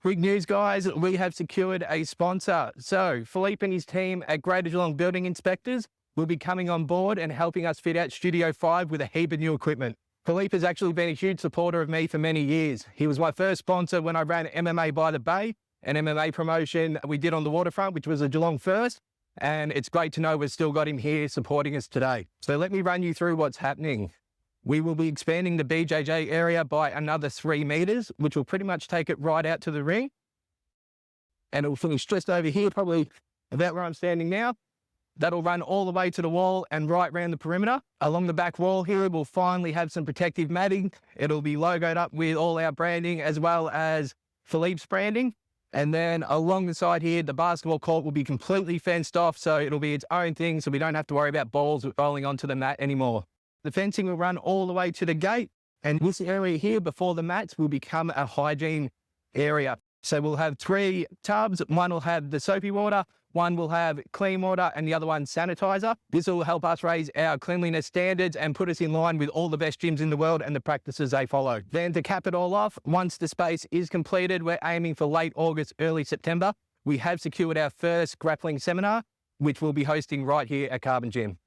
Quick news, guys, we have secured a sponsor. So Philippe and his team at Greater Geelong Building Inspectors will be coming on board and helping us fit out Studio 5 with a heap of new equipment. Philippe has actually been a huge supporter of me for many years. He was my first sponsor when I ran MMA by the Bay, an MMA promotion we did on the waterfront, which was a Geelong first. And it's great to know we've still got him here supporting us today. So let me run you through what's happening. We will be expanding the BJJ area by another 3 meters, which will pretty much take it right out to the ring. And it will finish just over here, probably about where I'm standing now. That'll run all the way to the wall and right around the perimeter. Along the back wall here, we'll finally have some protective matting. It'll be logoed up with all our branding as well as Philippe's branding. And then along the side here, the basketball court will be completely fenced off, so it'll be its own thing, so we don't have to worry about balls rolling onto the mat anymore. The fencing will run all the way to the gate, and this area here before the mats will become a hygiene area. So we'll have 3 tubs. One will have the soapy water, one will have clean water, and the other one sanitizer. This will help us raise our cleanliness standards and put us in line with all the best gyms in the world and the practices they follow. Then to cap it all off, once the space is completed, we're aiming for late August, early September. We have secured our first grappling seminar, which we'll be hosting right here at Carbon Gym.